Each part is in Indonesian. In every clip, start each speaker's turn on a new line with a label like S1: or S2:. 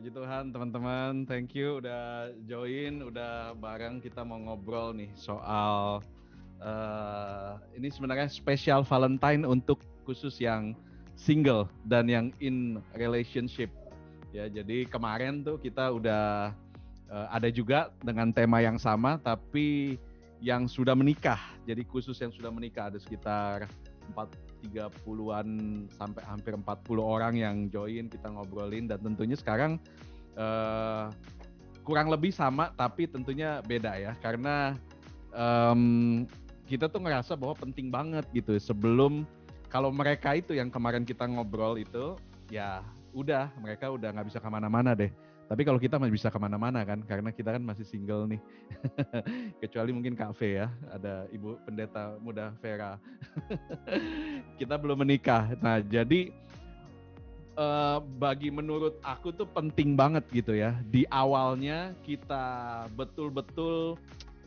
S1: Puji Tuhan teman-teman, thank you udah join, udah bareng kita mau ngobrol nih soal ini sebenarnya spesial Valentine untuk khusus yang single dan yang in relationship. Ya, jadi kemarin tuh kita udah ada juga dengan tema yang sama tapi yang sudah menikah. Jadi khusus yang sudah menikah ada sekitar 30-an sampai hampir 40 orang yang join kita ngobrolin dan tentunya sekarang kurang lebih sama tapi tentunya beda ya karena kita tuh ngerasa bahwa penting banget gitu sebelum kalau mereka itu yang kemarin kita ngobrol itu ya udah mereka udah nggak bisa kemana-mana deh. Tapi kalau kita masih bisa kemana-mana kan karena kita kan masih single nih. Kecuali mungkin Kak V ya, ada Ibu Pendeta Muda Vera. Kita belum menikah. Nah jadi bagi menurut aku tuh penting banget gitu ya. Di awalnya kita betul-betul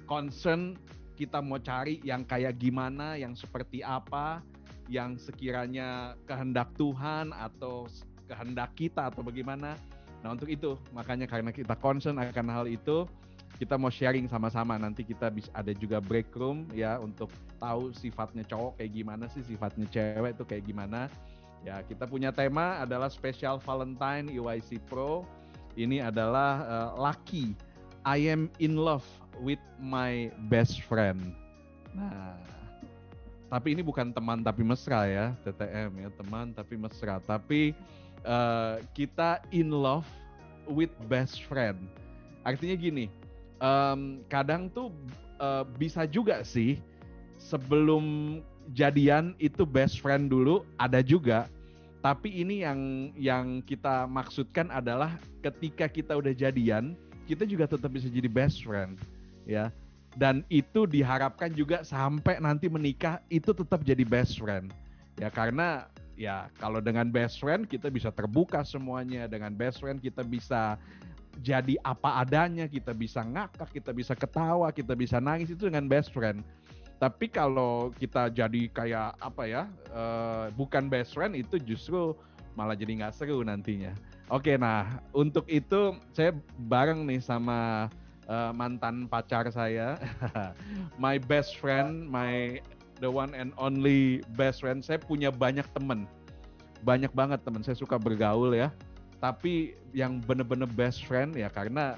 S1: concern kita mau cari yang kayak gimana, yang seperti apa, yang sekiranya kehendak Tuhan atau kehendak kita atau bagaimana. Nah untuk itu makanya karena kita concern akan hal itu, kita mau sharing sama-sama. Nanti kita bisa ada juga break room ya untuk tahu sifatnya cowok kayak gimana sih, sifatnya cewek itu kayak gimana. Ya, kita punya tema adalah Special Valentine EYC Pro. Ini adalah Lucky, I am in love with my best friend. Nah, tapi ini bukan teman tapi mesra ya, TTM ya, teman tapi mesra. Tapi kita in love with best friend. Artinya gini, kadang tuh bisa juga sih sebelum jadian itu best friend dulu ada juga. Tapi ini yang kita maksudkan adalah ketika kita udah jadian, kita juga tetap bisa jadi best friend, ya. Dan itu diharapkan juga sampai nanti menikah itu tetap jadi best friend. Ya karena ya kalau dengan best friend kita bisa terbuka semuanya, dengan best friend kita bisa jadi apa adanya, kita bisa ngakak, kita bisa ketawa, kita bisa nangis itu dengan best friend. Tapi kalau kita jadi kayak apa ya, bukan best friend itu justru malah jadi nggak seru nantinya. Oke, nah untuk itu saya bareng nih sama mantan pacar saya, my best friend, the one and only best friend. Saya punya banyak temen, banyak banget temen. Saya suka bergaul ya. Tapi yang bener-bener best friend ya karena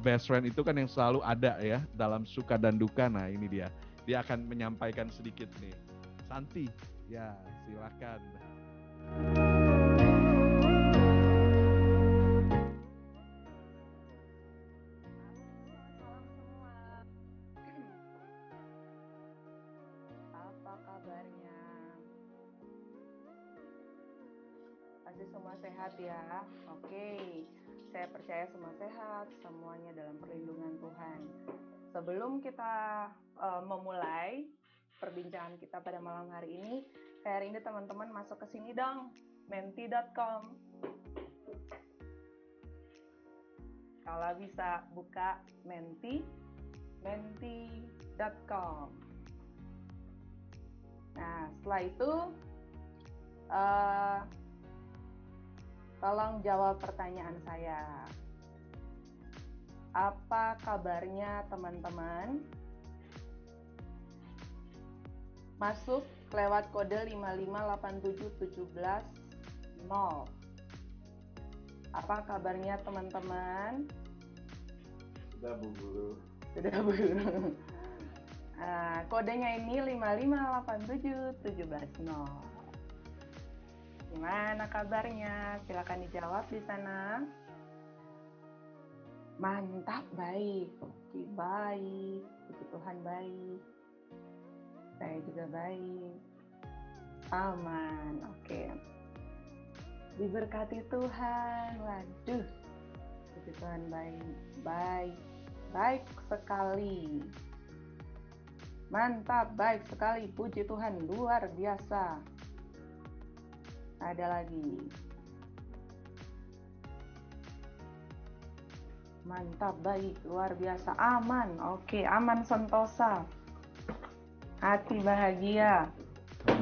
S1: best friend itu kan yang selalu ada ya dalam suka dan duka. Nah ini dia. Dia akan menyampaikan sedikit nih. Santi, ya silakan.
S2: Salam semua. Apa kabarnya? Pasti semua sehat ya. Oke, saya percaya semua sehat, semuanya dalam perlindungan Tuhan. Sebelum kita memulai perbincangan kita pada malam hari ini, saya rindu teman-teman masuk ke sini dong, menti.com. Kalau bisa buka menti.com. Nah, setelah itu tolong jawab pertanyaan saya. Apa kabarnya teman-teman? Masuk lewat kode 5587710. Apa kabarnya teman-teman?
S1: Sudah Bu Guru.
S2: Sudah Bu Guru. Nah, kodenya ini 5587710. Gimana kabarnya? Silakan dijawab di sana. Mantap, baik. Oke, baik. Puji Tuhan baik. Saya juga baik. Aman. Oke. Diberkati Tuhan. Waduh. Puji Tuhan baik. Baik. Baik sekali. Mantap, baik sekali. Puji Tuhan, luar biasa. Ada lagi. Mantap, baik, luar biasa. Aman, oke, aman sentosa. Hati bahagia.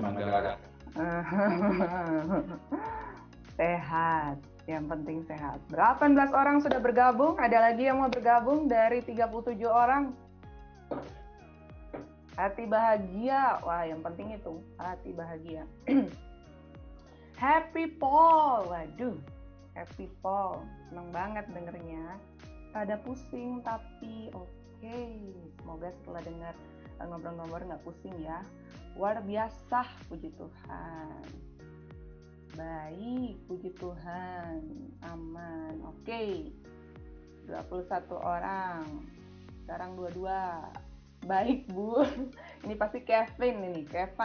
S1: Manggara.
S2: Sehat. Yang penting sehat. 18 orang sudah bergabung. Ada lagi yang mau bergabung dari 37 orang. Hati bahagia. Wah, yang penting itu. Hati bahagia. Happy Paul. Waduh. Happy Paul. Seneng banget dengernya. Rada pusing tapi oke. Semoga setelah dengar ngobrol-ngobrol nggak pusing ya. Luar biasa. Puji Tuhan. Baik, puji Tuhan, aman, oke. 21 orang, sekarang 22. Baik, Bu. Ini pasti Kevin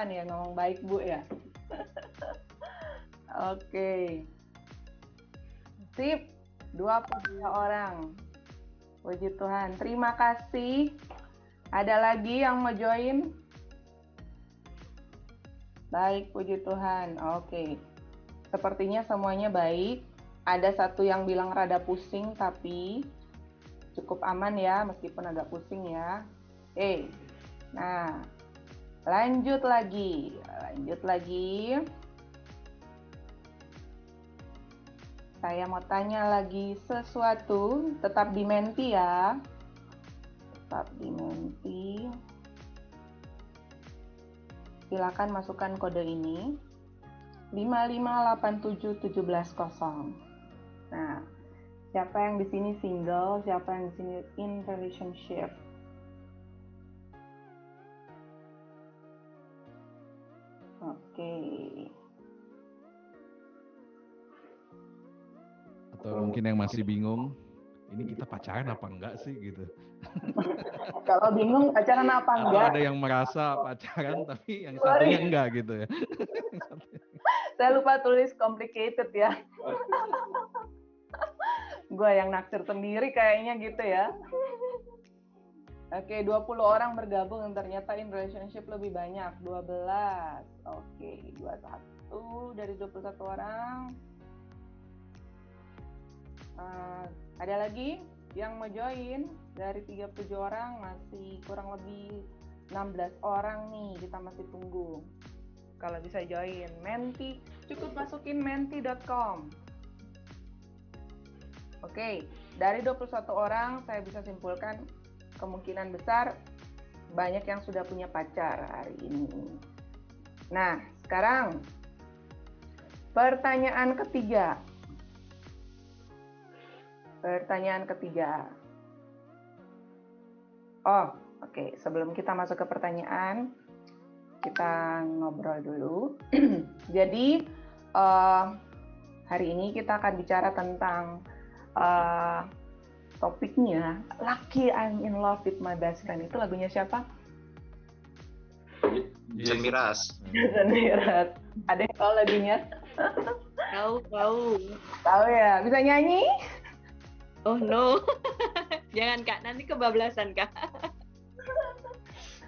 S2: yang ngomong baik, Bu ya. Oke. Sip, 22 orang. Puji Tuhan, terima kasih. Ada lagi yang mau join? Baik, puji Tuhan, oke. Sepertinya semuanya baik. Ada satu yang bilang rada pusing, tapi cukup aman ya, meskipun agak pusing ya. Nah, lanjut lagi. Saya mau tanya lagi sesuatu, tetap di Menti ya. Tetap di Menti. Silakan masukkan kode ini. 55871710. Nah, siapa yang di sini single, siapa yang di sini in relationship? Oke.
S1: Atau mungkin yang masih bingung, ini kita pacaran apa enggak sih gitu.
S2: Kalau bingung pacaran apa enggak?
S1: Atau ada yang merasa pacaran tapi yang satunya enggak gitu ya.
S2: Saya lupa tulis complicated ya. Gue yang naksir sendiri kayaknya gitu ya. Oke, 20 orang bergabung, ternyata in relationship lebih banyak, 12. Oke, 21 dari 21 orang. Ada lagi yang mau join? Dari 37 orang masih kurang lebih 16 orang nih, kita masih tunggu. Kalau bisa join Menti, cukup masukin menti.com. Oke, dari 21 orang saya bisa simpulkan kemungkinan besar banyak yang sudah punya pacar hari ini. Nah, sekarang pertanyaan ketiga. Oke. Sebelum kita masuk ke pertanyaan, kita ngobrol dulu. Jadi, hari ini kita akan bicara tentang topiknya Lucky I'm in Love with My Best Friend. Itu lagunya siapa?
S3: Jason Mraz.
S2: Ada yang tahu lagunya? Tahu ya? Bisa nyanyi?
S4: Oh no. Jangan Kak, nanti kebablasan Kak.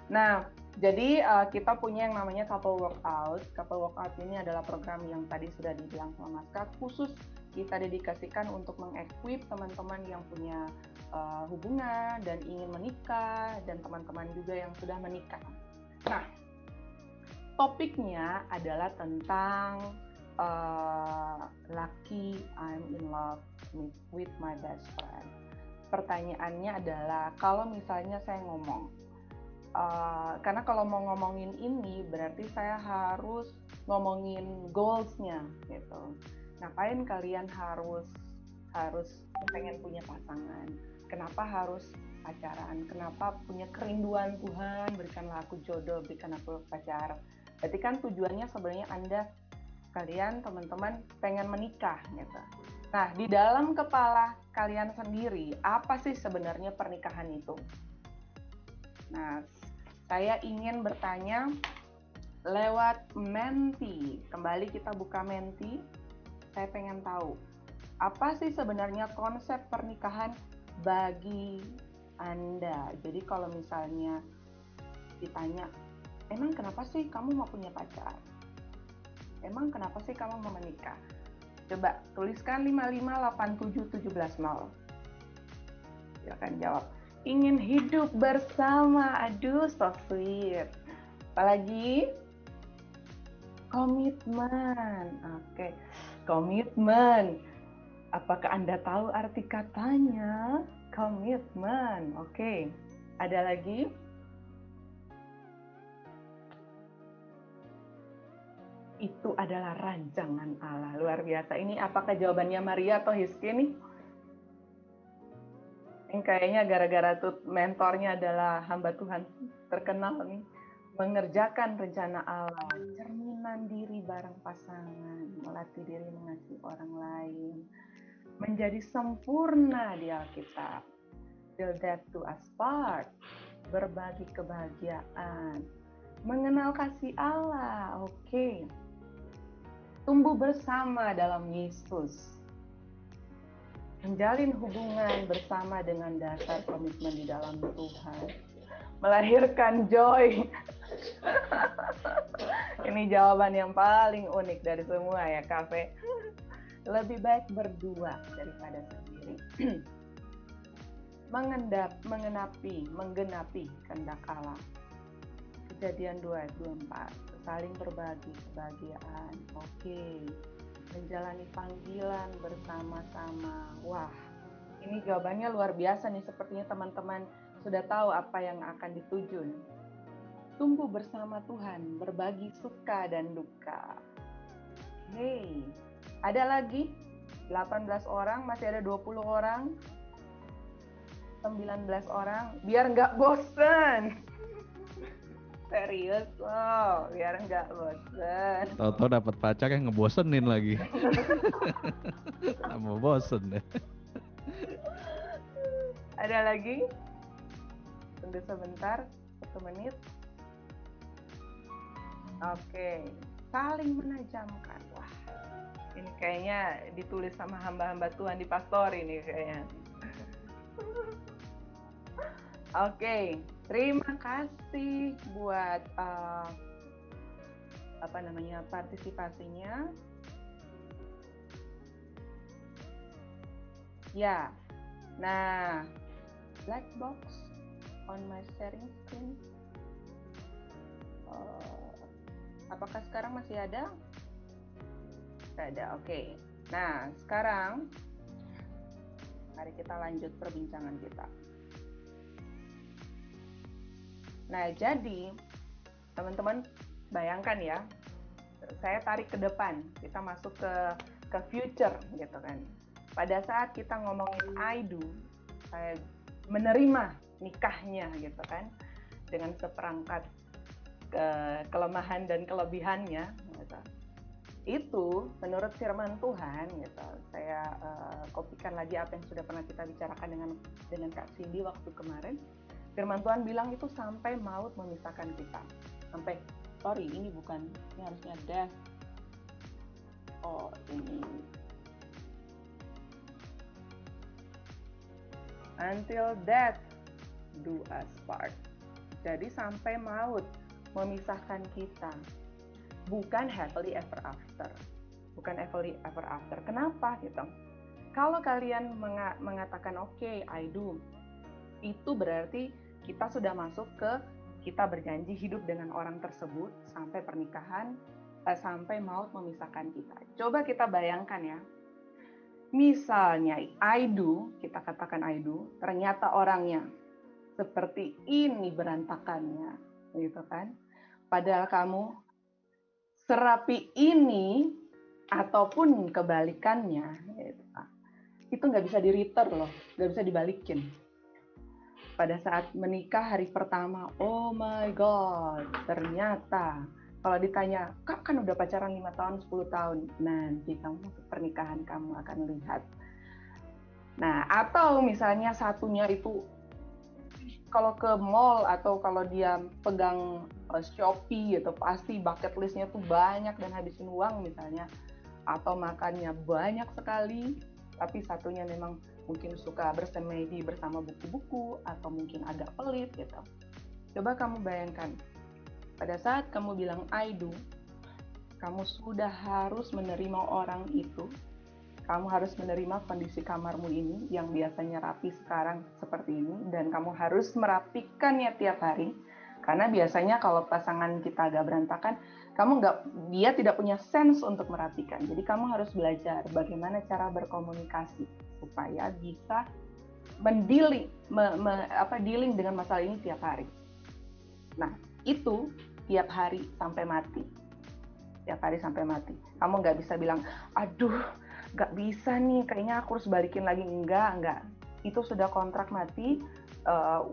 S2: Nah, jadi kita punya yang namanya couple workout. Couple workout ini adalah program yang tadi sudah dibilang sama Mas Kak, khusus kita dedikasikan untuk mengequip teman-teman yang punya hubungan dan ingin menikah, dan teman-teman juga yang sudah menikah. Nah, topiknya adalah tentang Lucky I'm in Love with My Best Friend. Pertanyaannya adalah, kalau misalnya saya ngomong, karena kalau mau ngomongin ini berarti saya harus ngomongin goals-nya gitu. Ngapain kalian harus pengen punya pasangan? Kenapa harus pacaran? Kenapa punya kerinduan Tuhan, berikanlah aku jodoh, berikan aku pacar? Berarti kan tujuannya sebenarnya kalian teman-teman pengen menikah gitu. Nah, di dalam kepala kalian sendiri, apa sih sebenarnya pernikahan itu? Nah, saya ingin bertanya lewat Menti. Kembali kita buka Menti. Saya pengen tahu, apa sih sebenarnya konsep pernikahan bagi Anda? Jadi kalau misalnya ditanya, emang kenapa sih kamu mau punya pacar? Emang kenapa sih kamu mau menikah? Coba tuliskan 5587710. Silakan jawab. Ingin hidup bersama. Aduh, so sweet. Apalagi? Komitmen. Oke. Komitmen. Apakah Anda tahu arti katanya? Komitmen. Oke. Ada lagi? Itu adalah rancangan Allah. Luar biasa. Ini apakah jawabannya Maria atau Hizki nih? Yang kayaknya gara-gara tuh mentornya adalah hamba Tuhan terkenal nih. Mengerjakan rencana Allah. Cerminan diri bareng pasangan. Melatih diri mengasihi orang lain. Menjadi sempurna di Alkitab. Till death do us part. Berbagi kebahagiaan. Mengenal kasih Allah. Oke. Tumbuh bersama dalam Yesus. Menjalin hubungan bersama dengan dasar komitmen di dalam Tuhan. Melahirkan joy. Ini jawaban yang paling unik dari semua ya, Cafe. Lebih baik berdua daripada sendiri. Menggenapi kehendak Allah. Kejadian 2 ayat 24. Saling berbagi kebahagiaan. Oke. Menjalani panggilan bersama-sama. Wah, ini jawabannya luar biasa nih. Sepertinya teman-teman sudah tahu apa yang akan dituju. Tumbuh bersama Tuhan, berbagi suka dan duka. Hey, ada lagi? 18 orang, masih ada 20 orang. 19 orang, biar nggak bosen. Serius loh, biar nggak bosen.
S1: Tahu-tahu dapat pacar yang ngebosenin lagi. Mau bosen deh.
S2: Ada lagi? Tunggu sebentar, 1 menit. Oke, saling menajamkan. Wah, ini kayaknya ditulis sama hamba-hamba Tuhan di pastor ini kayaknya. Oke, terima kasih buat partisipasinya. Ya, nah, black box on my sharing screen. Apakah sekarang masih ada? Tidak ada, oke. Nah, sekarang mari kita lanjut perbincangan kita. Nah, jadi teman-teman bayangkan ya, saya tarik ke depan, kita masuk ke future gitu kan. Pada saat kita ngomongin I do, saya menerima nikahnya gitu kan, dengan seperangkat kelemahan dan kelebihannya gitu. Itu menurut firman Tuhan gitu. Saya kopikan lagi apa yang sudah pernah kita bicarakan dengan Kak Cindy waktu kemarin. Firman Tuhan bilang itu sampai maut memisahkan kita. Ini harusnya death. Oh, ini. Until death do us part. Jadi sampai maut memisahkan kita. Bukan happily ever after. Bukan happily ever after. Kenapa gitu? Kalau kalian mengatakan oke, I do. Itu berarti kita sudah masuk kita berjanji hidup dengan orang tersebut sampai pernikahan, sampai maut memisahkan kita. Coba kita bayangkan ya. Misalnya I do, kita katakan I do, ternyata orangnya seperti ini berantakannya, gitu kan? Padahal kamu serapi ini ataupun kebalikannya, gitu. Itu nggak bisa di-return loh, nggak bisa dibalikin. Pada saat menikah hari pertama, oh my God, ternyata kalau ditanya, Kak kan udah pacaran 5 tahun, 10 tahun, nanti kamu masuk pernikahan kamu akan lihat. Nah, atau misalnya satunya itu, kalau ke mall atau kalau dia pegang Shopee gitu, pasti bucket listnya tuh banyak dan habisin uang misalnya. Atau makannya banyak sekali, tapi satunya memang mungkin suka bersemedi bersama buku-buku atau mungkin agak pelit gitu. Coba kamu bayangkan, pada saat kamu bilang I do, kamu sudah harus menerima orang itu. Kamu harus menerima kondisi kamarmu ini yang biasanya rapi sekarang seperti ini, dan kamu harus merapikannya tiap hari. Karena biasanya kalau pasangan kita agak berantakan, dia tidak punya sense untuk merapikan. Jadi kamu harus belajar bagaimana cara berkomunikasi supaya bisa dealing dengan masalah ini tiap hari. Nah, itu tiap hari sampai mati. Tiap hari sampai mati. Kamu nggak bisa bilang, aduh, nggak bisa nih, kayaknya aku harus balikin lagi. Enggak. Itu sudah kontrak mati,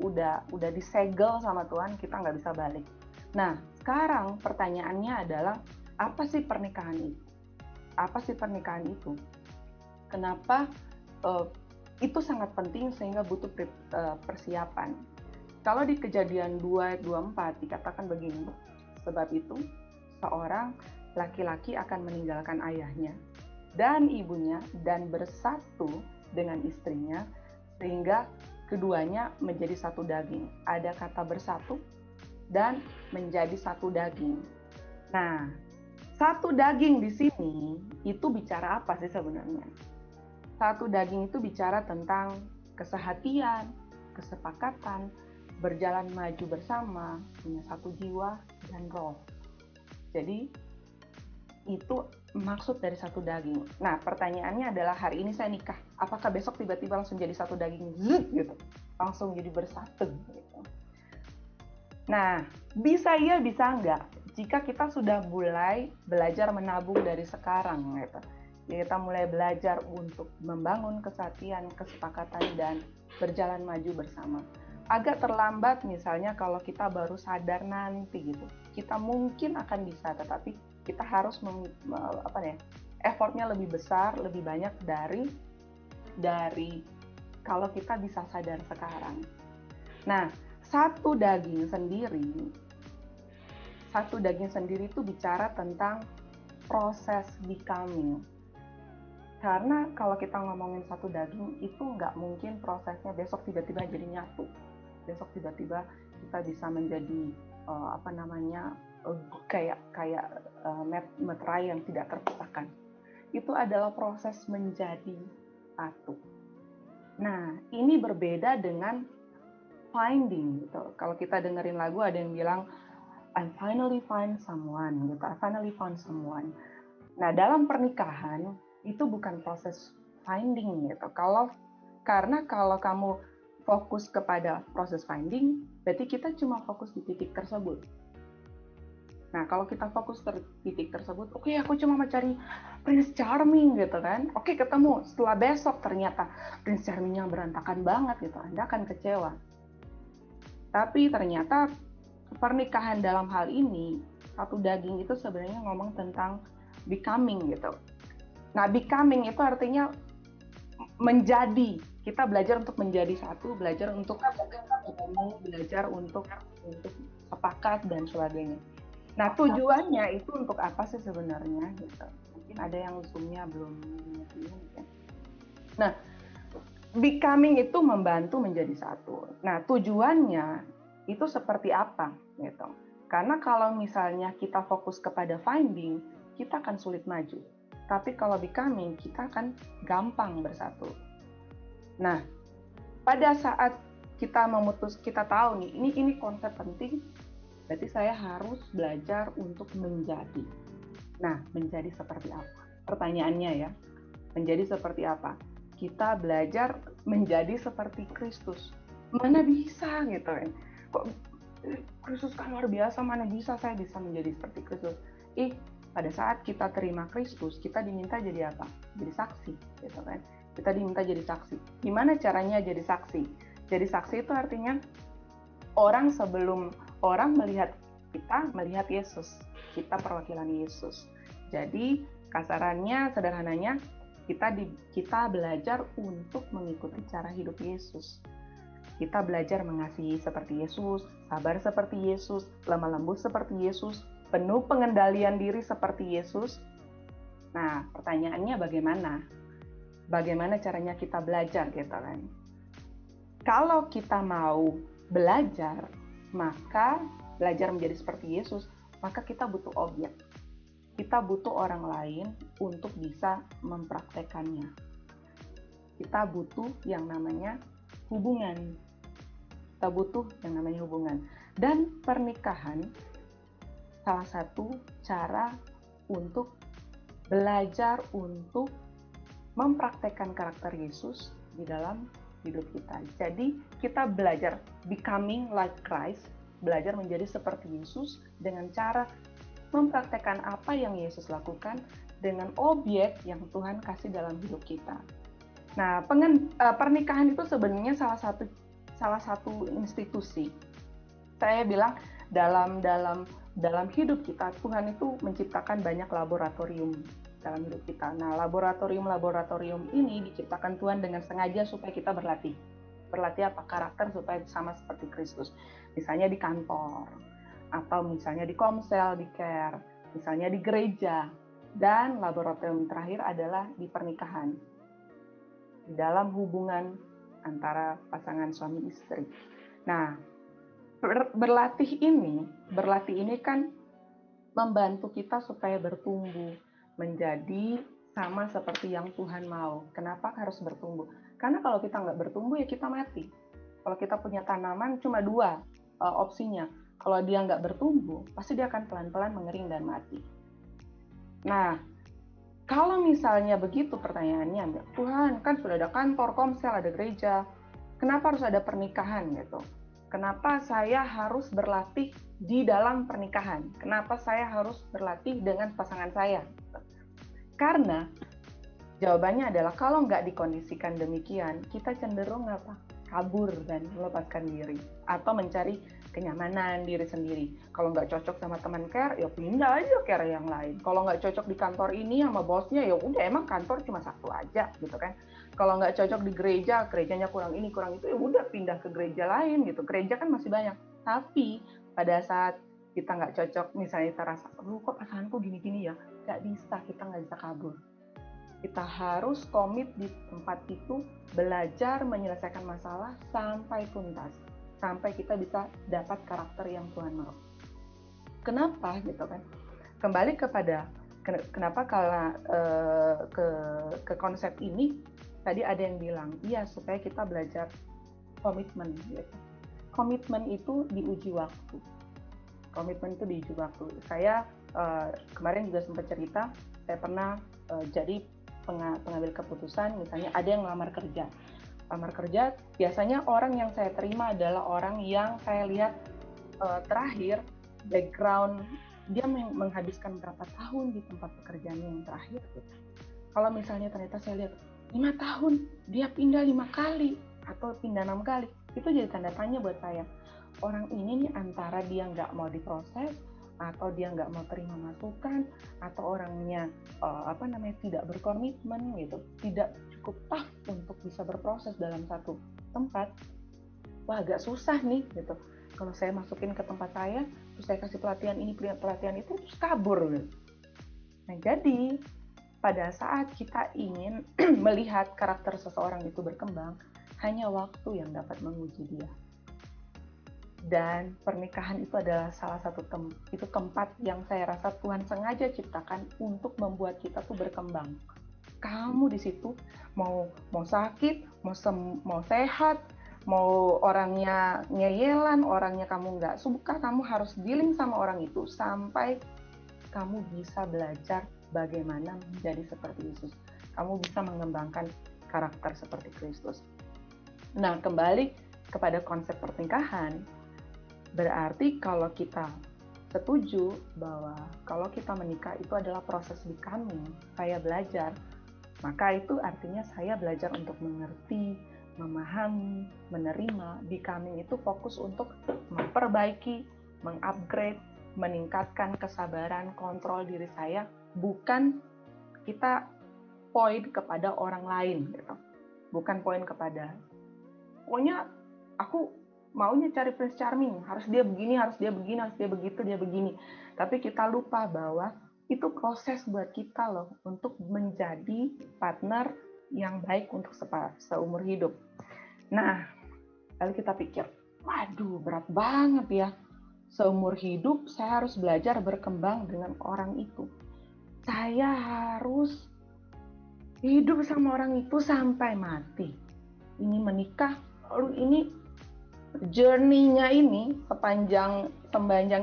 S2: udah disegel sama Tuhan, kita nggak bisa balik. Nah, sekarang pertanyaannya adalah, apa sih pernikahan itu? Apa sih pernikahan itu? Kenapa itu sangat penting sehingga butuh persiapan. Kalau di Kejadian 2:24 dikatakan begini, sebab itu seorang laki-laki akan meninggalkan ayahnya dan ibunya dan bersatu dengan istrinya sehingga keduanya menjadi satu daging. Ada kata bersatu dan menjadi satu daging. Nah, satu daging di sini itu bicara apa sih sebenarnya? Satu daging itu bicara tentang kesehatian, kesepakatan, berjalan maju bersama, punya satu jiwa dan roh. Jadi itu maksud dari satu daging. Nah, pertanyaannya adalah hari ini saya nikah, apakah besok tiba-tiba langsung jadi satu daging gitu, langsung jadi bersatu gitu. Nah, bisa iya bisa enggak jika kita sudah mulai belajar menabung dari sekarang gitu. Kita mulai belajar untuk membangun kesatuan, kesepakatan dan berjalan maju bersama. Agak terlambat misalnya kalau kita baru sadar nanti gitu. Kita mungkin akan bisa, tetapi kita harus effortnya lebih besar, lebih banyak dari kalau kita bisa sadar sekarang. Nah, satu daging sendiri itu bicara tentang proses becoming. Karena kalau kita ngomongin satu daging itu nggak mungkin prosesnya besok tiba-tiba jadi nyatu. Besok tiba-tiba kita bisa menjadi kayak meterai yang tidak terpisahkan. Itu adalah proses menjadi satu. Nah, ini berbeda dengan finding gitu. Kalau kita dengerin lagu ada yang bilang I finally find someone gitu. I finally found someone. Nah, dalam pernikahan itu bukan proses finding gitu. Karena kalau kamu fokus kepada proses finding, berarti kita cuma fokus di titik tersebut. Nah, kalau kita fokus ke titik tersebut, oke, aku cuma mencari Prince Charming gitu kan. Oke, ketemu. Setelah besok ternyata Prince Charming-nya berantakan banget gitu. Anda akan kecewa. Tapi ternyata pernikahan dalam hal ini, satu daging itu sebenarnya ngomong tentang becoming gitu. Nah, becoming itu artinya menjadi. Kita belajar untuk menjadi satu, belajar untuk ketemu, belajar untuk sepakat dan sebagainya. Nah, tujuannya itu untuk apa sih sebenarnya gitu. Mungkin ada yang Zoom-nya belum ngerti. Nah, becoming itu membantu menjadi satu. Nah, tujuannya itu seperti apa gitu. Karena kalau misalnya kita fokus kepada finding, kita akan sulit maju. Tapi kalau becoming, kita akan gampang bersatu. Nah, pada saat kita tahu nih, ini konsep penting, berarti saya harus belajar untuk menjadi. Nah, menjadi seperti apa? Pertanyaannya ya, menjadi seperti apa? Kita belajar menjadi seperti Kristus. Mana bisa gitu kan? Kok Kristus kan luar biasa, mana bisa saya bisa menjadi seperti Kristus? Pada saat kita terima Kristus, kita diminta jadi apa? Jadi saksi, gitu kan? Kita diminta jadi saksi. Gimana caranya jadi saksi? Jadi saksi itu artinya sebelum orang melihat kita, melihat Yesus. Kita perwakilan Yesus. Jadi kasarannya, sederhananya, kita belajar untuk mengikuti cara hidup Yesus. Kita belajar mengasihi seperti Yesus, sabar seperti Yesus, lemah lembut seperti Yesus, penuh pengendalian diri seperti Yesus. Nah, pertanyaannya bagaimana? Bagaimana caranya kita belajar gitu kan? Kalau kita mau belajar, maka belajar menjadi seperti Yesus, maka kita butuh objek. Kita butuh orang lain untuk bisa mempraktekannya. Kita butuh yang namanya hubungan. Dan pernikahan salah satu cara untuk belajar untuk mempraktekkan karakter Yesus di dalam hidup kita. Jadi kita belajar becoming like Christ, belajar menjadi seperti Yesus dengan cara mempraktekkan apa yang Yesus lakukan dengan objek yang Tuhan kasih dalam hidup kita. Nah, pernikahan itu sebenarnya salah satu institusi. Saya bilang dalam hidup kita, Tuhan itu menciptakan banyak laboratorium dalam hidup kita. Nah, laboratorium ini diciptakan Tuhan dengan sengaja supaya kita berlatih. Berlatih apa? Karakter supaya sama seperti Kristus. Misalnya di kantor, atau misalnya di komsel, di care, misalnya di gereja. Dan laboratorium terakhir adalah di pernikahan. Di dalam hubungan antara pasangan suami istri. Nah, berlatih ini kan membantu kita supaya bertumbuh menjadi sama seperti yang Tuhan mau. Kenapa harus bertumbuh? Karena kalau kita nggak bertumbuh ya kita mati. Kalau kita punya tanaman cuma dua opsinya. Kalau dia nggak bertumbuh, pasti dia akan pelan-pelan mengering dan mati. Nah, kalau misalnya begitu pertanyaannya, Tuhan kan sudah ada kantor, komsel, ada gereja, kenapa harus ada pernikahan gitu? Kenapa saya harus berlatih di dalam pernikahan? Kenapa saya harus berlatih dengan pasangan saya? Karena jawabannya adalah kalau nggak dikondisikan demikian, kita cenderung kabur dan melepaskan diri atau mencari kenyamanan diri sendiri. Kalau nggak cocok sama teman care, ya pindah aja care yang lain. Kalau nggak cocok di kantor ini sama bosnya, ya udah emang kantor cuma satu aja gitu kan. Kalau nggak cocok di gereja, gerejanya kurang ini kurang itu, ya udah pindah ke gereja lain gitu. Gereja kan masih banyak. Tapi pada saat kita nggak cocok, misalnya kita rasa, kok pasanganku gini-gini ya, nggak bisa, kita nggak bisa kabur. Kita harus komit di tempat itu, belajar menyelesaikan masalah sampai tuntas, sampai kita bisa dapat karakter yang Tuhan mau. Kenapa gitu kan? Kembali kepada kenapa kalau ke konsep ini tadi ada yang bilang, iya supaya kita belajar komitmen. Gitu. Komitmen itu diuji waktu. Komitmen itu diuji waktu. Saya kemarin juga sempat cerita, saya pernah jadi pengambil keputusan, misalnya ada yang melamar kerja. Lamar kerja, biasanya orang yang saya terima adalah orang yang saya lihat terakhir background dia menghabiskan berapa tahun di tempat pekerjaannya yang terakhir. Kalau misalnya ternyata saya lihat 5 tahun, dia pindah 5 kali atau pindah 6 kali, itu jadi tanda tanya buat saya. Orang ini nih antara dia nggak mau diproses, atau dia nggak mau terima masukan, atau orangnya tidak berkomitmen gitu, tidak cukup tough untuk bisa berproses dalam satu tempat. Wah, agak susah nih gitu. Kalau saya masukin ke tempat saya, terus saya kasih pelatihan ini, pelatihan itu, terus kabur gitu. Nah, jadi pada saat kita ingin melihat karakter seseorang itu berkembang, hanya waktu yang dapat menguji dia. Dan pernikahan itu adalah salah satu tempat yang saya rasa Tuhan sengaja ciptakan untuk membuat kita tuh berkembang. Kamu di situ mau sakit, mau sehat, mau orangnya ngeyelan, orangnya kamu nggak suka, kamu harus dealing sama orang itu sampai kamu bisa belajar bagaimana menjadi seperti Yesus. Kamu bisa mengembangkan karakter seperti Kristus. Nah, kembali kepada konsep pernikahan, berarti kalau kita setuju bahwa kalau kita menikah itu adalah proses becoming, saya belajar, maka itu artinya saya belajar untuk mengerti, memahami, menerima. Becoming itu fokus untuk memperbaiki, mengupgrade, meningkatkan kesabaran, kontrol diri saya, bukan kita poin kepada orang lain gitu. Bukan poin kepada pokoknya aku maunya cari Prince Charming, harus dia begini, harus dia begini, harus dia begitu, dia begini. Tapi kita lupa bahwa itu proses buat kita loh untuk menjadi partner yang baik untuk seumur hidup. Nah, lalu kita pikir, waduh berat banget ya. Seumur hidup saya harus belajar berkembang dengan orang itu. Saya harus hidup sama orang itu sampai mati. Ini menikah, lalu ini journey-nya ini sepanjang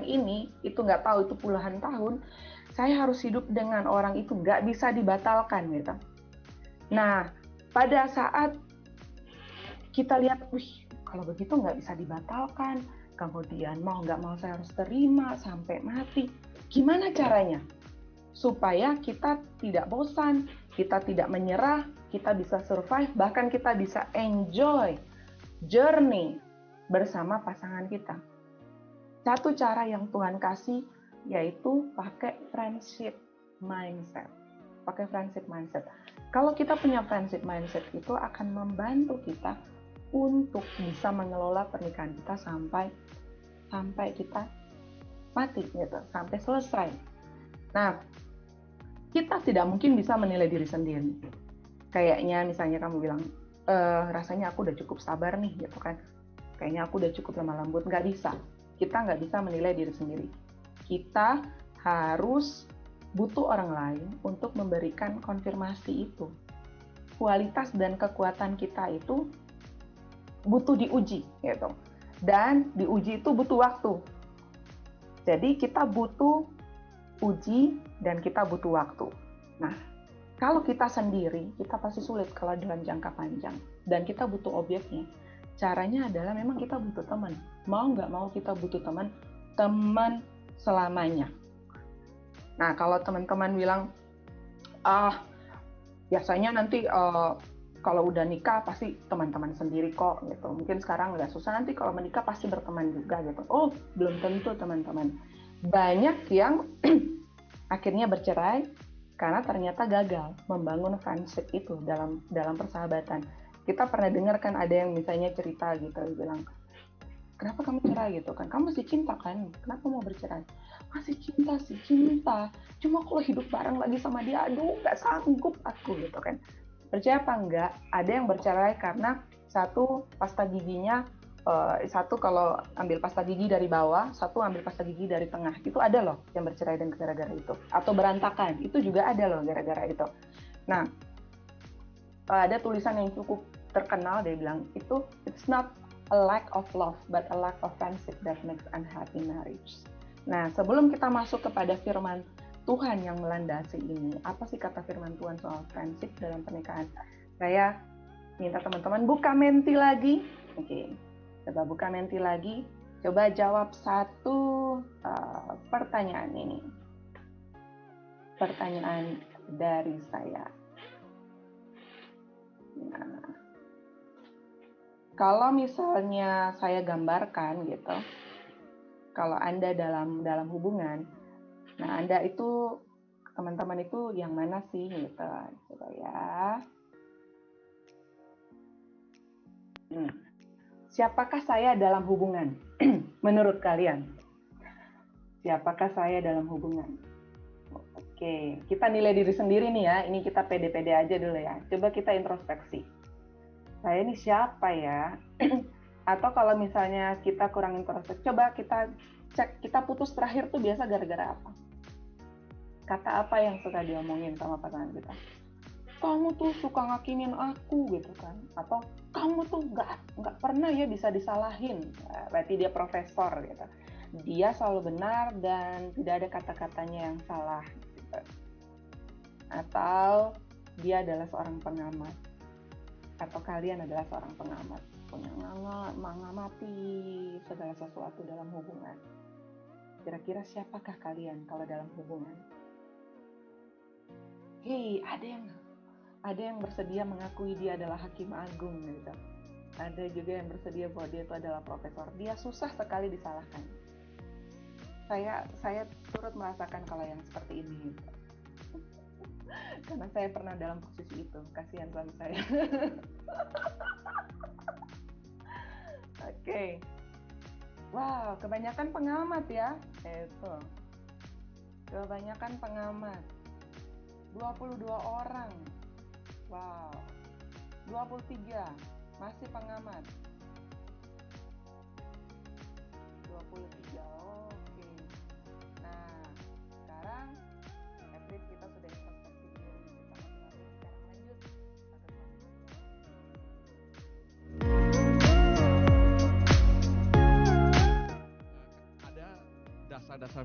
S2: ini itu nggak tahu itu puluhan tahun, saya harus hidup dengan orang itu, nggak bisa dibatalkan gitu. Nah, pada saat kita lihat, wih, kalau begitu nggak bisa dibatalkan, kemudian mau nggak mau saya harus terima sampai mati. Gimana caranya? Supaya kita tidak bosan, kita tidak menyerah, kita bisa survive, bahkan kita bisa enjoy journey bersama pasangan kita. Satu cara yang Tuhan kasih yaitu pakai friendship mindset. Pakai friendship mindset. Kalau kita punya friendship mindset itu akan membantu kita untuk bisa mengelola pernikahan kita sampai kita mati gitu, sampai selesai. Nah, kita tidak mungkin bisa menilai diri sendiri. Kayaknya misalnya kamu bilang, rasanya aku udah cukup sabar nih, gitu kan. Kayaknya aku udah cukup lemah lembut. Nggak bisa. Kita nggak bisa menilai diri sendiri. Kita harus butuh orang lain untuk memberikan konfirmasi itu. Kualitas dan kekuatan kita itu butuh diuji, gitu. Dan diuji itu butuh waktu. Jadi kita butuh uji dan kita butuh waktu. Nah, kalau kita sendiri, kita pasti sulit kalau dalam jangka panjang. Dan kita butuh objeknya. Caranya adalah memang kita butuh teman. Mau nggak mau kita butuh teman selamanya. Nah, kalau teman-teman bilang, biasanya nanti kalau udah nikah pasti teman-teman sendiri kok, gitu. Mungkin sekarang nggak susah, nanti kalau menikah pasti berteman juga, gitu. Oh, belum tentu teman-teman. Banyak yang akhirnya bercerai karena ternyata gagal membangun friendship itu dalam persahabatan. Kita pernah dengar kan ada yang misalnya cerita gitu, bilang, kenapa kamu cerai gitu kan? Kamu masih cinta kan? Kenapa mau bercerai? Masih cinta. Cuma kalau hidup bareng lagi sama dia, aduh nggak sanggup aku gitu kan. Percaya apa enggak? Ada yang bercerai karena satu pasta giginya, satu kalau ambil pasta gigi dari bawah, satu ambil pasta gigi dari tengah. Itu ada loh yang bercerai dan gara-gara itu. Atau berantakan, itu juga ada loh gara-gara itu. Nah, ada tulisan yang cukup terkenal, dia bilang, it's not a lack of love, but a lack of friendship that makes unhappy marriage. Nah, sebelum kita masuk kepada firman Tuhan yang melandasi ini, apa sih kata firman Tuhan soal friendship dalam pernikahan? Saya minta teman-teman buka menti lagi. Oke, coba buka menti lagi. Coba jawab satu pertanyaan ini. Pertanyaan dari saya. Nah, kalau misalnya saya gambarkan gitu, kalau Anda dalam hubungan, nah Anda itu, teman-teman itu yang mana sih gitu, coba ya. Siapakah saya dalam hubungan? Menurut kalian, siapakah saya dalam hubungan? Oke, kita nilai diri sendiri nih ya. Ini kita pede-pede aja dulu ya. Coba kita introspeksi. Saya ini siapa ya? Atau kalau misalnya kita kurang introspeksi, coba kita cek, kita putus terakhir tuh biasa gara-gara apa? Kata apa yang suka diomongin sama pasangan kita? Kamu tuh suka ngakinin aku gitu kan? Atau kamu tuh nggak pernah ya bisa disalahin. Berarti dia profesor gitu. Dia selalu benar dan tidak ada kata-katanya yang salah. Gitu. Atau dia adalah seorang pengamat. Atau kalian adalah seorang pengamat, punya mengamati segala sesuatu dalam hubungan. Kira-kira siapakah kalian kalau dalam hubungan? Hei, ada yang bersedia mengakui dia adalah hakim agung gitu. Ada juga yang bersedia bahwa dia itu adalah profesor. Dia susah sekali disalahkan. Saya turut merasakan kalau yang seperti ini gitu. Karena saya pernah dalam posisi itu. Kasihan suami saya. Oke. Wow, kebanyakan pengamat ya. Itu. Kebanyakan pengamat. 22 orang. Wow. 23 masih pengamat. 23. Oke. Nah, sekarang at least kita sudah introspeksi diri kita masing-masing. Sekarang lanjut.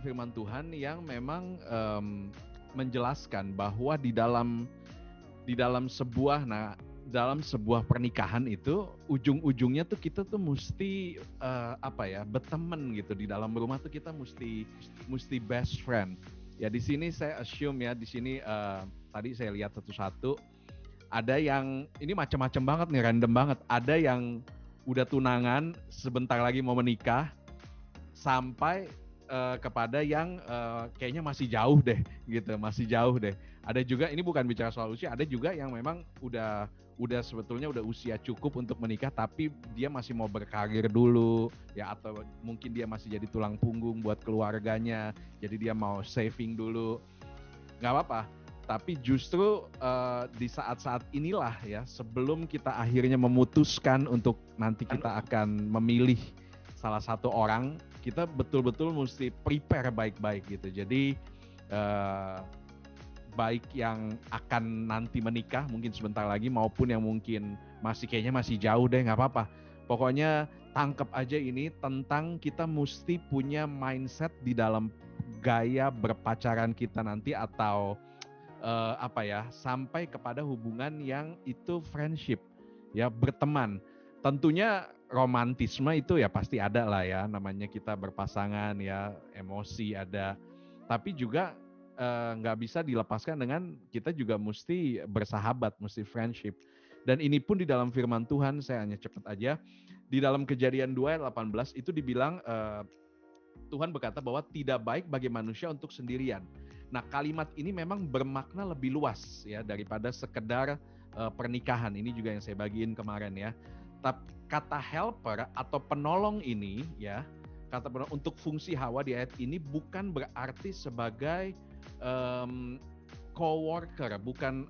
S1: firman Tuhan yang memang menjelaskan bahwa di dalam sebuah pernikahan itu ujung-ujungnya tuh kita tuh mesti berteman gitu. Di dalam rumah tuh kita mesti best friend. Ya di sini saya assume ya, di sini tadi saya lihat satu-satu, ada yang ini macam-macam banget nih, random banget. Ada yang udah tunangan, sebentar lagi mau menikah, sampai kepada yang kayaknya masih jauh deh gitu, masih jauh deh. Ada juga, ini bukan bicara soal usia, ada juga yang memang udah sebetulnya udah usia cukup untuk menikah, tapi dia masih mau berkarir dulu ya, atau mungkin dia masih jadi tulang punggung buat keluarganya, jadi dia mau saving dulu. Nggak apa-apa, tapi justru di saat-saat inilah ya, sebelum kita akhirnya memutuskan untuk nanti kita akan memilih salah satu orang, kita betul-betul mesti prepare baik-baik gitu. Jadi baik yang akan nanti menikah mungkin sebentar lagi, maupun yang mungkin kayaknya masih jauh deh, nggak apa-apa. Pokoknya tangkap aja ini tentang kita mesti punya mindset di dalam gaya berpacaran kita nanti, atau sampai kepada hubungan yang itu friendship ya, berteman. Tentunya romantisme itu ya pasti ada lah ya, namanya kita berpasangan ya, emosi ada, tapi juga nggak bisa dilepaskan dengan kita juga mesti bersahabat, mesti friendship. Dan ini pun di dalam firman Tuhan, saya hanya cepet aja, di dalam Kejadian 2 ayat 18 itu dibilang Tuhan berkata bahwa tidak baik bagi manusia untuk sendirian. Nah, kalimat ini memang bermakna lebih luas ya daripada sekedar pernikahan. Ini juga yang saya bagiin kemarin ya. Tapi kata helper atau penolong ini ya, kata penolong untuk fungsi Hawa di ayat ini bukan berarti sebagai coworker, bukan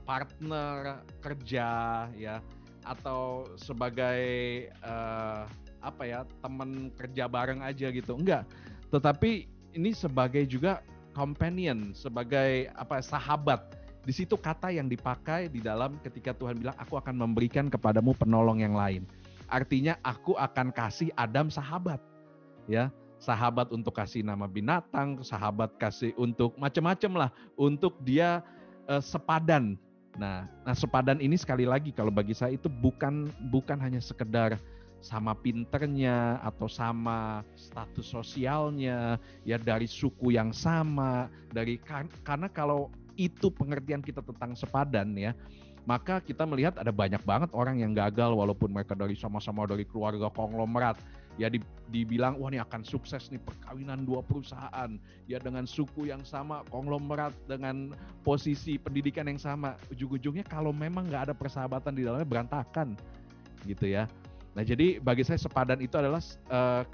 S1: partner kerja ya, atau sebagai teman kerja bareng aja gitu, enggak. Tetapi ini sebagai juga companion, sebagai sahabat. Di situ kata yang dipakai di dalam ketika Tuhan bilang aku akan memberikan kepadamu penolong yang lain. Artinya aku akan kasih Adam sahabat ya. Sahabat untuk kasih nama binatang, sahabat kasih untuk macam-macam lah, untuk dia sepadan. Nah sepadan ini sekali lagi kalau bagi saya itu bukan hanya sekedar sama pinternya atau sama status sosialnya ya, dari suku yang sama, karena kalau itu pengertian kita tentang sepadan ya, maka kita melihat ada banyak banget orang yang gagal walaupun mereka sama-sama dari keluarga konglomerat ya, dibilang wah ini akan sukses nih, perkawinan 2 perusahaan ya dengan suku yang sama, konglomerat dengan posisi pendidikan yang sama, ujung-ujungnya kalau memang nggak ada persahabatan di dalamnya berantakan gitu ya. Nah jadi bagi saya sepadan itu adalah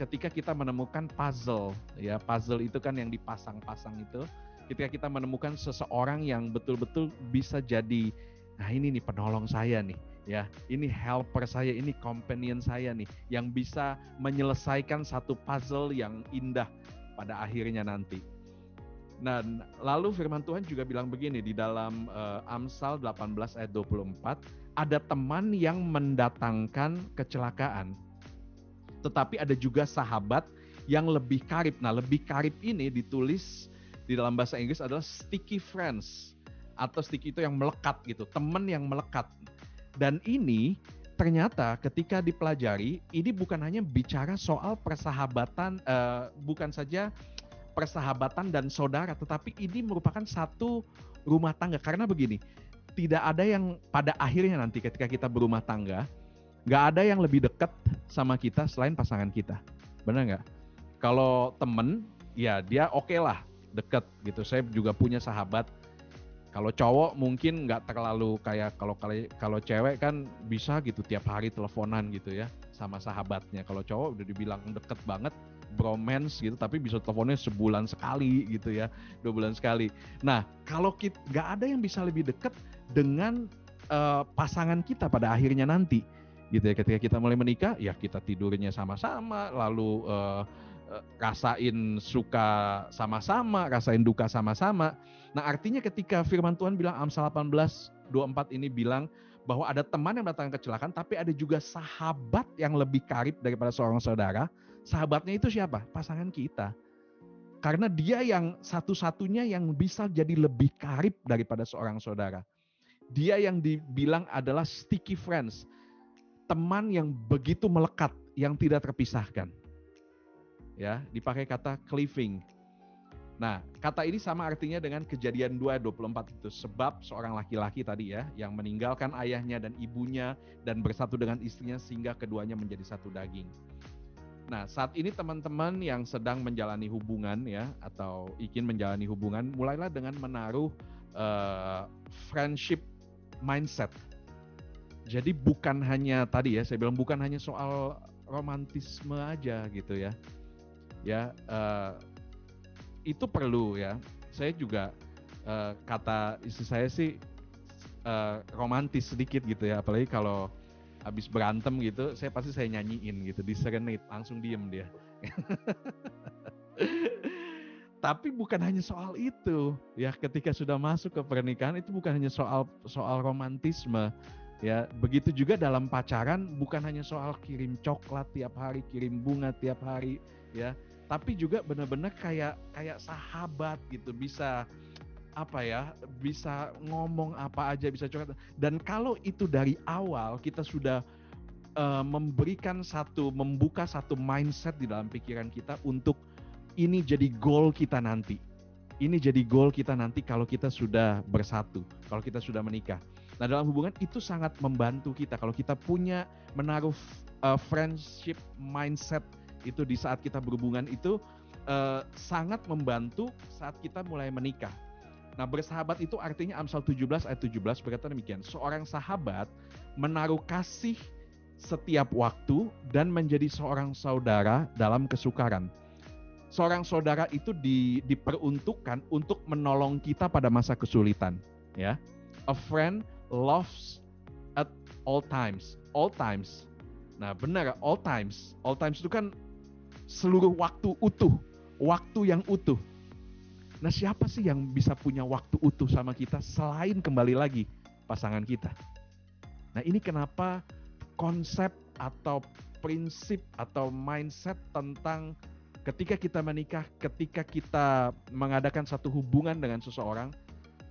S1: ketika kita menemukan puzzle ya, puzzle itu kan yang dipasang-pasang itu, ketika kita menemukan seseorang yang betul-betul bisa jadi, nah ini nih penolong saya nih ya, ini helper saya, ini companion saya nih, yang bisa menyelesaikan satu puzzle yang indah pada akhirnya nanti. Nah lalu firman Tuhan juga bilang begini di dalam Amsal 18 ayat 24, ada teman yang mendatangkan kecelakaan, tetapi ada juga sahabat yang lebih karib. Nah lebih karib ini ditulis di dalam bahasa Inggris adalah sticky friends, atau sticky itu yang melekat gitu, teman yang melekat. Dan ini ternyata ketika dipelajari, ini bukan hanya bicara soal persahabatan, bukan saja persahabatan dan saudara, tetapi ini merupakan satu rumah tangga. Karena begini, tidak ada yang pada akhirnya nanti ketika kita berumah tangga, nggak ada yang lebih dekat sama kita selain pasangan kita. Benar nggak? Kalau temen, ya dia oke lah, deket gitu. Saya juga punya sahabat. Kalau cowok mungkin nggak terlalu kayak kalau cewek kan bisa gitu tiap hari teleponan gitu ya sama sahabatnya. Kalau cowok udah dibilang deket banget, bromance gitu, tapi bisa teleponnya sebulan sekali gitu ya, 2 bulan sekali. Nah kalau nggak ada yang bisa lebih deket dengan pasangan kita pada akhirnya nanti gitu ya. Ketika kita mulai menikah ya kita tidurnya sama-sama, lalu rasain suka sama-sama, rasain duka sama-sama. Nah artinya ketika firman Tuhan bilang Amsal 18:24 ini bilang bahwa ada teman yang datang kecelakaan, tapi ada juga sahabat yang lebih karib daripada seorang saudara. Sahabatnya itu siapa? Pasangan kita. Karena dia yang satu-satunya yang bisa jadi lebih karib daripada seorang saudara. Dia yang dibilang adalah sticky friends. Teman yang begitu melekat, yang tidak terpisahkan. Ya, dipakai kata cleaving. Nah, kata ini sama artinya dengan Kejadian 2:24 itu. Sebab seorang laki-laki tadi ya, yang meninggalkan ayahnya dan ibunya dan bersatu dengan istrinya sehingga keduanya menjadi satu daging. Nah, saat ini teman-teman yang sedang menjalani hubungan ya, atau ingin menjalani hubungan, mulailah dengan menaruh friendship mindset. Jadi bukan hanya tadi ya, saya bilang bukan hanya soal romantisme aja gitu ya. Ya, itu perlu ya. Saya juga kata istri saya sih romantis sedikit gitu ya, apalagi kalau habis berantem gitu, saya nyanyiin gitu, di serenade, langsung diem dia. Tapi bukan hanya soal itu, ya ketika sudah masuk ke pernikahan itu bukan hanya soal romantisme, ya begitu juga dalam pacaran bukan hanya soal kirim coklat tiap hari, kirim bunga tiap hari, ya, tapi juga benar-benar kayak sahabat gitu, bisa bisa ngomong apa aja, bisa curhat. Dan kalau itu dari awal kita sudah membuka satu mindset di dalam pikiran kita untuk ini jadi goal kita nanti. Ini jadi goal kita nanti kalau kita sudah bersatu, kalau kita sudah menikah. Nah, dalam hubungan itu sangat membantu kita kalau kita menaruh friendship mindset itu di saat kita berhubungan itu sangat membantu saat kita mulai menikah. Nah, bersahabat itu artinya Amsal 17 ayat 17 berkata demikian. Seorang sahabat menaruh kasih setiap waktu dan menjadi seorang saudara dalam kesukaran. Seorang saudara itu diperuntukkan untuk menolong kita pada masa kesulitan, ya. A friend loves at all times. All times. Nah, benar, all times. All times itu kan seluruh waktu utuh, waktu yang utuh. Nah, siapa sih yang bisa punya waktu utuh sama kita selain kembali lagi pasangan kita? Nah, ini kenapa konsep atau prinsip atau mindset tentang ketika kita menikah, ketika kita mengadakan satu hubungan dengan seseorang,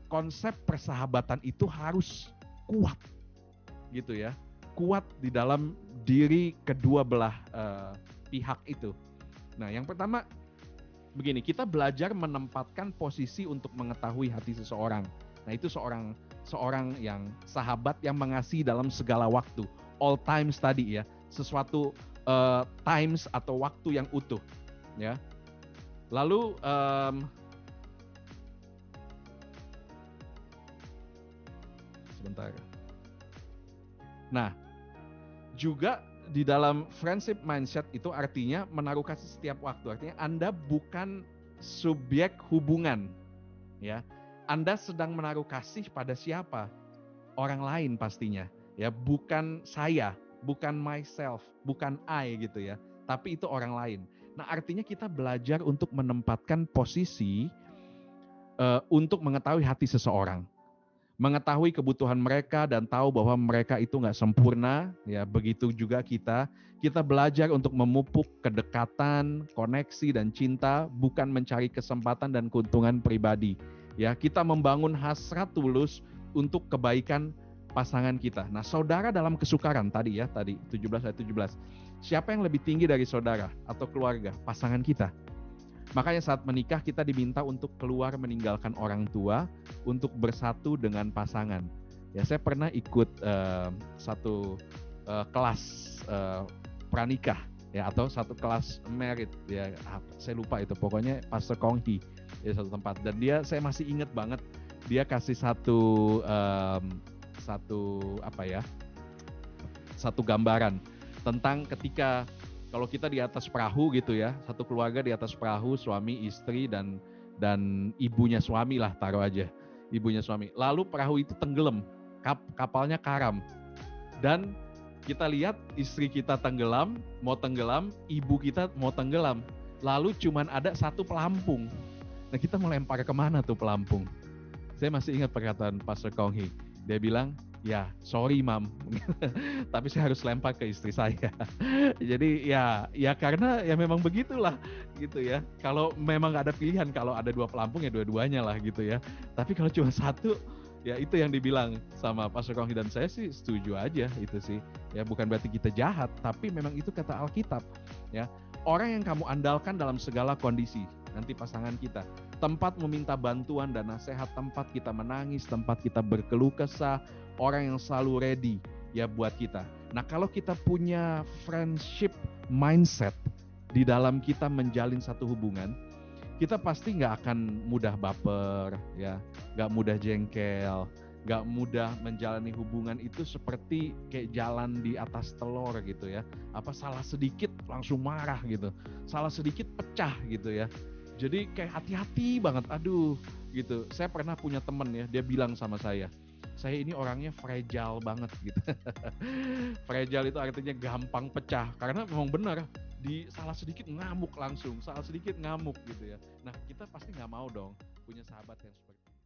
S1: konsep persahabatan itu harus kuat, gitu ya, kuat di dalam diri kedua belah pihak itu. Nah, yang pertama begini, kita belajar menempatkan posisi untuk mengetahui hati seseorang. Nah, itu seorang yang sahabat yang mengasihi dalam segala waktu. All times tadi ya, sesuatu times atau waktu yang utuh. Ya. Lalu sebentar. Nah, juga di dalam friendship mindset itu artinya menaruh kasih setiap waktu. Artinya Anda bukan subjek hubungan, ya. Anda sedang menaruh kasih pada siapa? Orang lain pastinya, ya. Bukan saya, bukan myself, bukan I gitu ya. Tapi itu orang lain. Nah, artinya kita belajar untuk menempatkan posisi untuk mengetahui hati seseorang. Mengetahui kebutuhan mereka dan tahu bahwa mereka itu nggak sempurna, ya begitu juga kita belajar untuk memupuk kedekatan, koneksi dan cinta, bukan mencari kesempatan dan keuntungan pribadi. Ya, kita membangun hasrat tulus untuk kebaikan pasangan kita. Nah, saudara dalam kesukaran tadi 17 ayat 17. Siapa yang lebih tinggi dari saudara atau keluarga? Pasangan kita. Makanya saat menikah kita diminta untuk keluar meninggalkan orang tua untuk bersatu dengan pasangan. Ya, saya pernah ikut satu kelas pranikah ya, atau satu kelas merit ya, saya lupa itu, pokoknya Pastor Konghi di satu tempat, dan saya masih ingat banget dia kasih satu gambaran tentang ketika kalau kita di atas perahu gitu ya, satu keluarga di atas perahu, suami, istri, dan ibunya suami lah, taruh aja, ibunya suami. Lalu perahu itu tenggelam, kapalnya karam. Dan kita lihat istri kita mau tenggelam, ibu kita mau tenggelam. Lalu cuman ada satu pelampung. Nah, kita mau lempar kemana tuh pelampung? Saya masih ingat perkataan Pastor Konghi. Dia bilang, ya sorry mam, tapi saya harus lempar ke istri saya. Jadi ya karena ya memang begitulah gitu ya. Kalau memang nggak ada pilihan, kalau ada dua pelampung ya dua-duanya lah gitu ya. Tapi kalau cuma satu, ya itu yang dibilang sama Pastor Rohi dan saya sih setuju aja itu sih. Ya bukan berarti kita jahat, tapi memang itu kata Alkitab ya. Orang yang kamu andalkan dalam segala kondisi, nanti pasangan kita. Tempat meminta bantuan dan nasihat, tempat kita menangis, tempat kita berkeluh kesah, orang yang selalu ready ya buat kita. Nah kalau kita punya friendship mindset di dalam kita menjalin satu hubungan, kita pasti nggak akan mudah baper, ya, nggak mudah jengkel, nggak mudah menjalani hubungan itu seperti kayak jalan di atas telur gitu ya. Apa salah sedikit langsung marah gitu, salah sedikit pecah gitu ya. Jadi kayak hati-hati banget, aduh gitu. Saya pernah punya temen ya, dia bilang sama saya ini orangnya fragile banget gitu. Fragile itu artinya gampang pecah, karena memang benar di salah sedikit ngamuk langsung, salah sedikit ngamuk gitu ya. Nah kita pasti nggak mau dong punya sahabat yang seperti itu.